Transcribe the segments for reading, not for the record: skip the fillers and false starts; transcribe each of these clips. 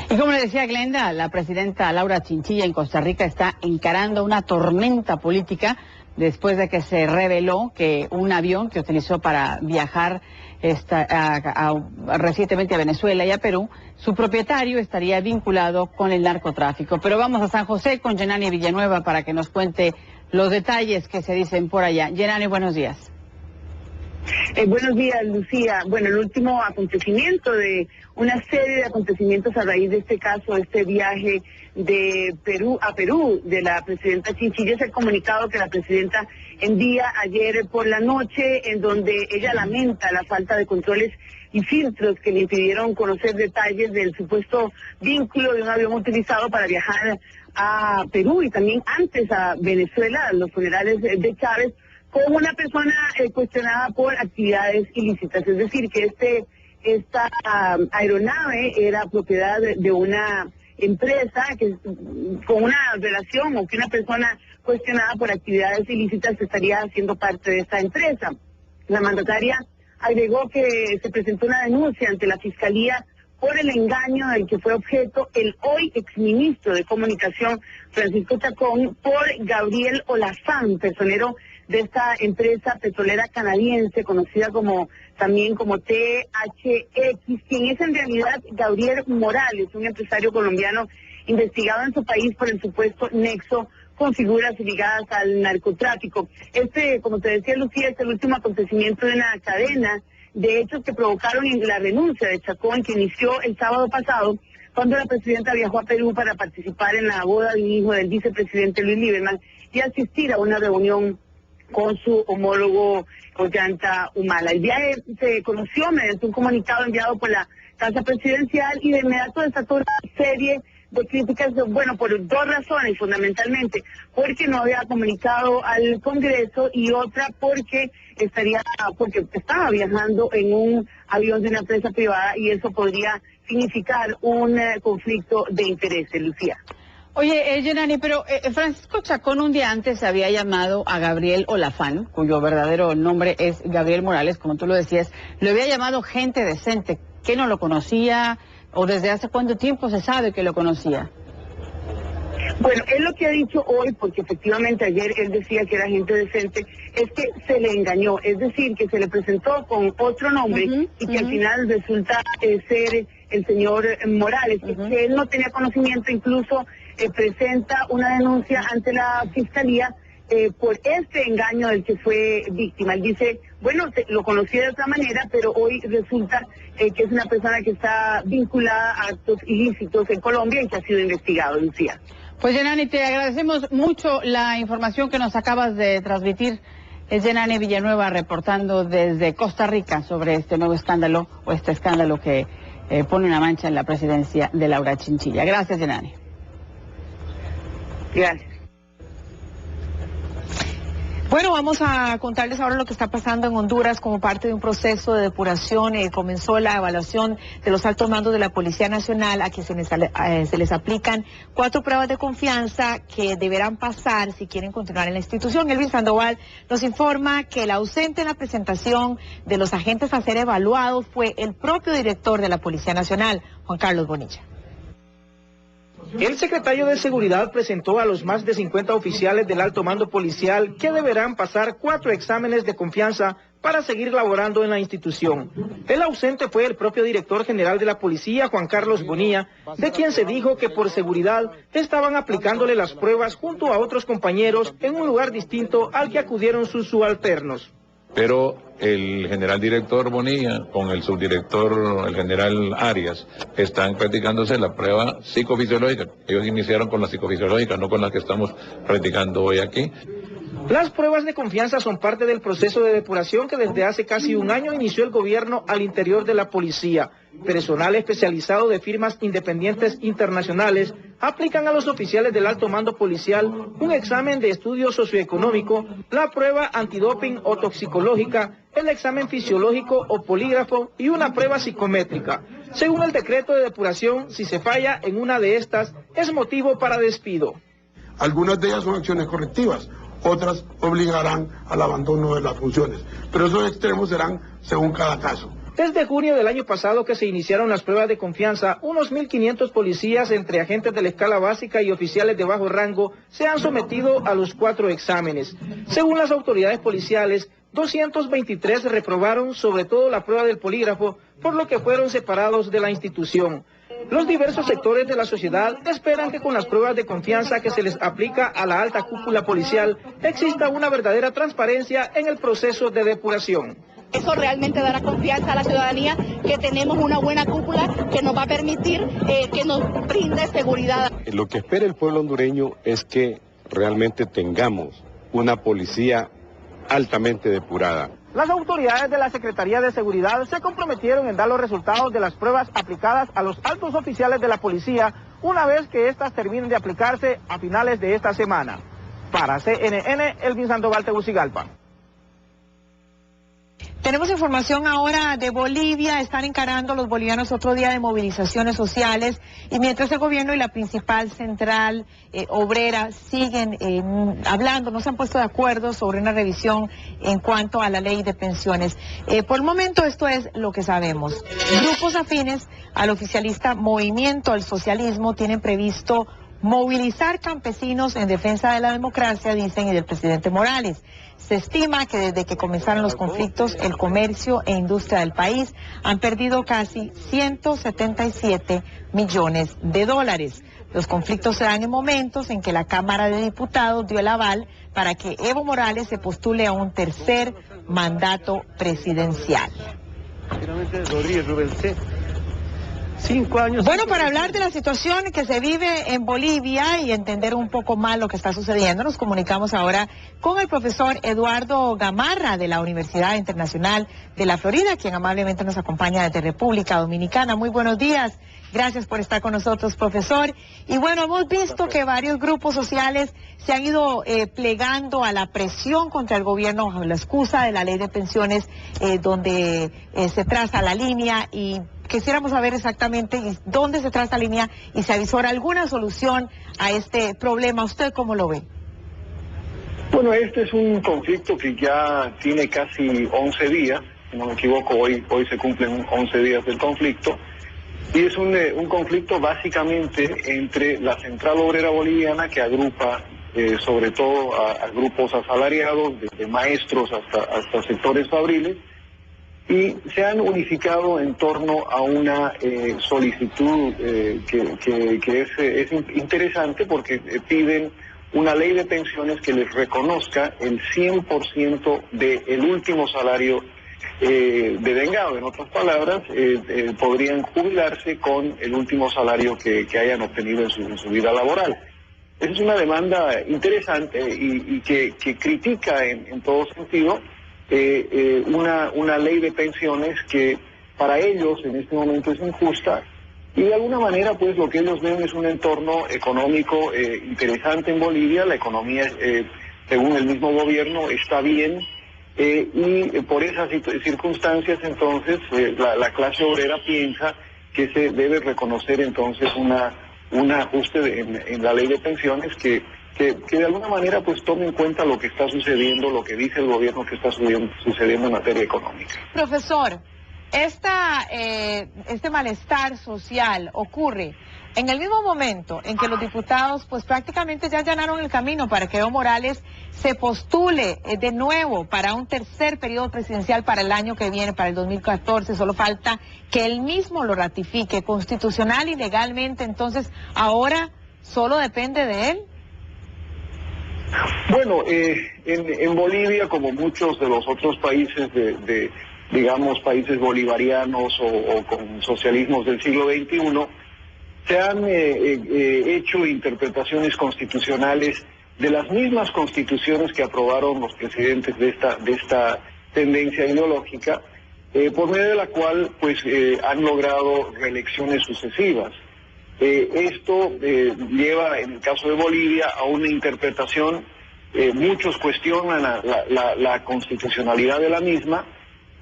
Y como le decía Glenda, la presidenta Laura Chinchilla en Costa Rica está encarando una tormenta política después de que se reveló que un avión que utilizó para viajar recientemente a Venezuela y a Perú, su propietario estaría vinculado con el narcotráfico. Pero vamos a San José con Yenani Villanueva para que nos cuente los detalles que se dicen por allá. Yenani, buenos días. Buenos días, Lucía. Bueno, el último acontecimiento de una serie de acontecimientos a raíz de este caso, este viaje de Perú a Perú de la presidenta Chinchilla, es el comunicado que la presidenta envía ayer por la noche, en donde ella lamenta la falta de controles y filtros que le impidieron conocer detalles del supuesto vínculo de un avión utilizado para viajar a Perú y también antes a Venezuela, los funerales de Chávez, con una persona cuestionada por actividades ilícitas. Es decir, que esta aeronave era propiedad de una empresa con una relación, o que una persona cuestionada por actividades ilícitas estaría haciendo parte de esta empresa. La mandataria agregó que se presentó una denuncia ante la Fiscalía por el engaño del que fue objeto el hoy exministro de Comunicación, Francisco Chacón, por Gabriel Olazán, personero de esta empresa petrolera canadiense, conocida también como THX, quien es en realidad Gabriel Morales, un empresario colombiano investigado en su país por el supuesto nexo con figuras ligadas al narcotráfico. Como te decía, Lucía, es el último acontecimiento de una cadena de hechos que provocaron la renuncia de Chacón, que inició el sábado pasado, cuando la presidenta viajó a Perú para participar en la boda de un hijo del vicepresidente Luis Lieberman y asistir a una reunión con su homólogo Ollanta Humala. El viaje se conoció mediante un comunicado enviado por la Casa Presidencial y de inmediato desató una serie de críticas, bueno, por dos razones fundamentalmente: porque no había comunicado al Congreso, y otra porque estaba viajando en un avión de una empresa privada, y eso podría significar un conflicto de intereses, Lucía. Oye, Yenani, pero Francisco Chacón un día antes había llamado a Gabriel Olazán, cuyo verdadero nombre es Gabriel Morales, como tú lo decías, lo había llamado gente decente. ¿Qué, no lo conocía? ¿O desde hace cuánto tiempo se sabe que lo conocía? Bueno, él lo que ha dicho hoy, porque efectivamente ayer él decía que era gente decente, es que se le engañó, es decir, que se le presentó con otro nombre y que al final resulta ser el señor Morales, que él no tenía conocimiento, incluso presenta una denuncia ante la Fiscalía por este engaño del que fue víctima. Él dice, bueno, lo conocí de otra manera, pero hoy resulta que es una persona que está vinculada a actos ilícitos en Colombia y que ha sido investigado, Lucía. Pues Yenani, te agradecemos mucho la información que nos acabas de transmitir. Es Yenani Villanueva reportando desde Costa Rica sobre este nuevo escándalo, o este escándalo que pone una mancha en la presidencia de Laura Chinchilla. Gracias, Yenani. Gracias. Bueno, vamos a contarles ahora lo que está pasando en Honduras como parte de un proceso de depuración. Comenzó la evaluación de los altos mandos de la Policía Nacional, a quienes se les aplican 4 pruebas de confianza que deberán pasar si quieren continuar en la institución. Elvin Sandoval nos informa que el ausente en la presentación de los agentes a ser evaluados fue el propio director de la Policía Nacional, Juan Carlos Bonilla. El secretario de Seguridad presentó a los más de 50 oficiales del alto mando policial que deberán pasar 4 exámenes de confianza para seguir laborando en la institución. El ausente fue el propio director general de la policía, Juan Carlos Bonilla, de quien se dijo que por seguridad estaban aplicándole las pruebas junto a otros compañeros en un lugar distinto al que acudieron sus subalternos. Pero el general director Bonilla con el subdirector, el general Arias, están practicándose la prueba psicofisiológica. Ellos iniciaron con la psicofisiológica, no con la que estamos practicando hoy aquí. Las pruebas de confianza son parte del proceso de depuración que desde hace casi un año inició el gobierno al interior de la policía. Personal especializado de firmas independientes internacionales aplican a los oficiales del alto mando policial un examen de estudio socioeconómico, la prueba antidoping o toxicológica, el examen fisiológico o polígrafo y una prueba psicométrica. Según el decreto de depuración, si se falla en una de estas, es motivo para despido. Algunas de ellas son acciones correctivas, otras obligarán al abandono de las funciones, pero esos extremos serán según cada caso. Desde junio del año pasado que se iniciaron las pruebas de confianza, unos 1.500 policías entre agentes de la escala básica y oficiales de bajo rango se han sometido a los 4 exámenes. Según las autoridades policiales, 223 reprobaron sobre todo la prueba del polígrafo, por lo que fueron separados de la institución. Los diversos sectores de la sociedad esperan que con las pruebas de confianza que se les aplica a la alta cúpula policial exista una verdadera transparencia en el proceso de depuración. Eso realmente dará confianza a la ciudadanía que tenemos una buena cúpula que nos va a permitir que nos brinde seguridad. Lo que espera el pueblo hondureño es que realmente tengamos una policía altamente depurada. Las autoridades de la Secretaría de Seguridad se comprometieron en dar los resultados de las pruebas aplicadas a los altos oficiales de la policía una vez que éstas terminen de aplicarse a finales de esta semana. Para CNN, Elvin Sandoval, Tegucigalpa. Tenemos información ahora de Bolivia. Están encarando los bolivianos otro día de movilizaciones sociales y mientras el gobierno y la principal central obrera siguen hablando, no se han puesto de acuerdo sobre una revisión en cuanto a la ley de pensiones. Por el momento esto es lo que sabemos. Grupos afines al oficialista Movimiento al Socialismo tienen previsto movilizar campesinos en defensa de la democracia, dicen, y del presidente Morales. Se estima que desde que comenzaron los conflictos, el comercio e industria del país han perdido casi 177 millones de dólares. Los conflictos se dan en momentos en que la Cámara de Diputados dio el aval para que Evo Morales se postule a un tercer mandato presidencial. Bueno, para hablar de la situación que se vive en Bolivia y entender un poco más lo que está sucediendo, nos comunicamos ahora con el profesor Eduardo Gamarra de la Universidad Internacional de la Florida, quien amablemente nos acompaña desde República Dominicana. Muy buenos días, gracias por estar con nosotros, profesor. Y bueno, hemos visto que varios grupos sociales se han ido plegando a la presión contra el gobierno bajo la excusa de la ley de pensiones, donde se traza la línea y quisiéramos saber exactamente dónde se traza la línea y se avisora alguna solución a este problema. ¿Usted cómo lo ve? Bueno, este es un conflicto que ya tiene casi 11 días, si no me equivoco, hoy se cumplen 11 días del conflicto, y es un conflicto básicamente entre la Central Obrera Boliviana, que agrupa sobre todo a grupos asalariados, desde maestros hasta sectores fabriles, y se han unificado en torno a una solicitud que es interesante porque piden una ley de pensiones que les reconozca el 100% del último salario devengado. En otras palabras, podrían jubilarse con el último salario que hayan obtenido en su vida laboral. Esa es una demanda interesante y que critica en todo sentido una ley de pensiones que para ellos en este momento es injusta y de alguna manera pues lo que ellos ven es un entorno económico interesante en Bolivia. La economía según el mismo gobierno está bien y por esas circunstancias entonces la clase obrera piensa que se debe reconocer entonces un ajuste en la ley de pensiones que de alguna manera pues tome en cuenta lo que está sucediendo, lo que dice el gobierno que está sucediendo en materia económica. Profesor, este malestar social ocurre en el mismo momento en que los diputados pues prácticamente ya allanaron el camino para que Evo Morales se postule de nuevo para un tercer periodo presidencial para el año que viene, para el 2014, solo falta que él mismo lo ratifique constitucional y legalmente, entonces ahora solo depende de él. Bueno, en Bolivia, como muchos de los otros países digamos, países bolivarianos o con socialismos del siglo XXI, se han hecho interpretaciones constitucionales de las mismas constituciones que aprobaron los presidentes de esta tendencia ideológica, por medio de la cual pues han logrado reelecciones sucesivas. Esto lleva, en el caso de Bolivia, a una interpretación, muchos cuestionan la constitucionalidad de la misma,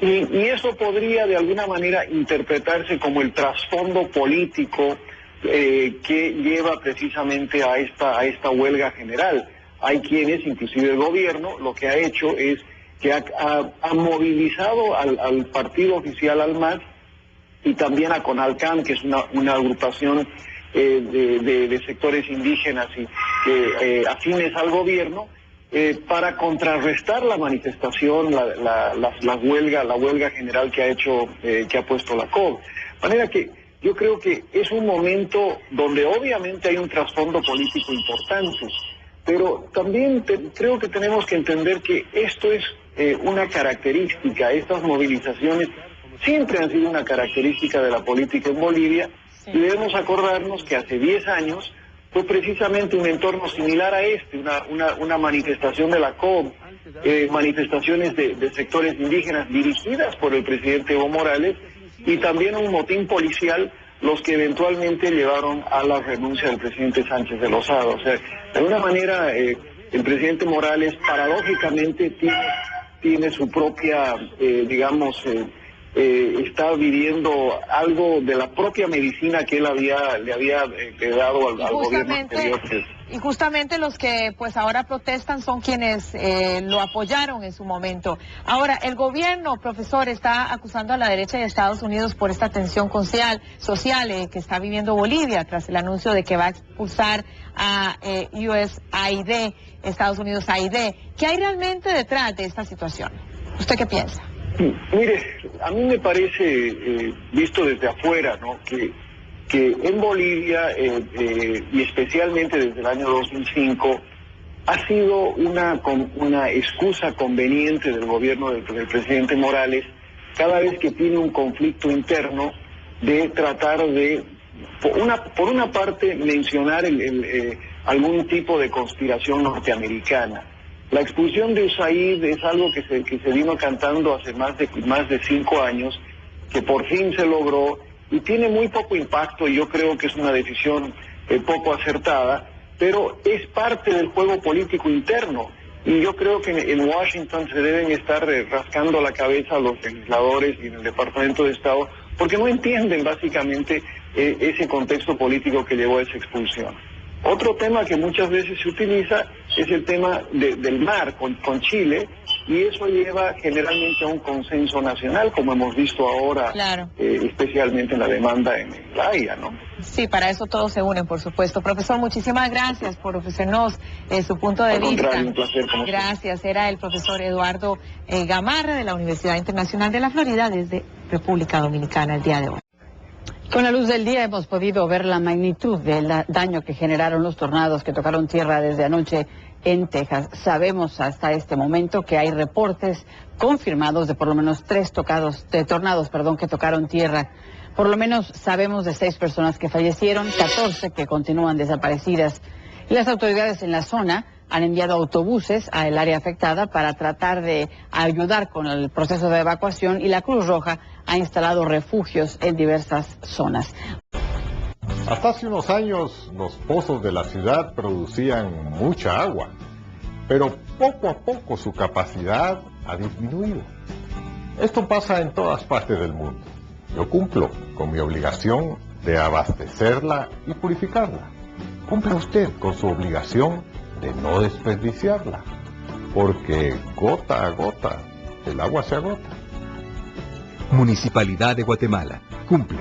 y eso podría de alguna manera interpretarse como el trasfondo político que lleva precisamente a esta huelga general. Hay quienes, inclusive el gobierno, lo que ha hecho es que ha movilizado al partido oficial, al MAS, y también a CONALCAN, que es una agrupación de sectores indígenas y afines al gobierno, para contrarrestar la manifestación, la huelga general que ha puesto la COB. De manera que yo creo que es un momento donde obviamente hay un trasfondo político importante, pero también creo que tenemos que entender que esto es una característica, estas movilizaciones siempre han sido una característica de la política en Bolivia, y debemos acordarnos que hace 10 años fue precisamente un entorno similar a una manifestación de la COB, manifestaciones de sectores indígenas dirigidas por el presidente Evo Morales, y también un motín policial, los que eventualmente llevaron a la renuncia del presidente Sánchez de Lozada. O sea, de alguna manera el presidente Morales paradójicamente tiene su propia, está viviendo algo de la propia medicina que él le había dado al gobierno anterior. Y justamente los que pues ahora protestan son quienes lo apoyaron en su momento. Ahora, el gobierno, profesor, está acusando a la derecha de Estados Unidos por esta tensión social que está viviendo Bolivia tras el anuncio de que va a expulsar a USAID, Estados Unidos AID. ¿Qué hay realmente detrás de esta situación? ¿Usted qué piensa? Mire, a mí me parece, visto desde afuera, ¿no?, que en Bolivia, y especialmente desde el año 2005, ha sido una excusa conveniente del gobierno del presidente Morales, cada vez que tiene un conflicto interno, de tratar de, por una parte, mencionar algún tipo de conspiración norteamericana. La expulsión de USAID es algo que se vino cantando hace más de 5 años, que por fin se logró, y tiene muy poco impacto, y yo creo que es una decisión poco acertada, pero es parte del juego político interno, y yo creo que en Washington se deben estar rascando la cabeza a los legisladores y en el Departamento de Estado, porque no entienden básicamente ese contexto político que llevó a esa expulsión. Otro tema que muchas veces se utiliza es el tema del mar con Chile, y eso lleva generalmente a un consenso nacional, como hemos visto ahora, claro, especialmente en la demanda en la Haya, ¿no? Sí, para eso todos se unen, por supuesto. Profesor, muchísimas gracias por ofrecernos su punto de vista. Un placer, como gracias. Siempre. Era el profesor Eduardo Gamarra de la Universidad Internacional de la Florida desde República Dominicana el día de hoy. Con la luz del día hemos podido ver la magnitud del daño que generaron los tornados que tocaron tierra desde anoche en Texas. Sabemos hasta este momento que hay reportes confirmados de por lo menos 3 tornados que tocaron tierra. Por lo menos sabemos de 6 personas que fallecieron, 14 que continúan desaparecidas. Y las autoridades en la zona han enviado autobuses al área afectada para tratar de ayudar con el proceso de evacuación, y la Cruz Roja ha instalado refugios en diversas zonas. Hasta hace unos años los pozos de la ciudad producían mucha agua, pero poco a poco su capacidad ha disminuido. Esto pasa en todas partes del mundo. Yo cumplo con mi obligación de abastecerla y purificarla. Cumpla usted con su obligación de no desperdiciarla, porque gota a gota el agua se agota. Municipalidad de Guatemala. Cumple.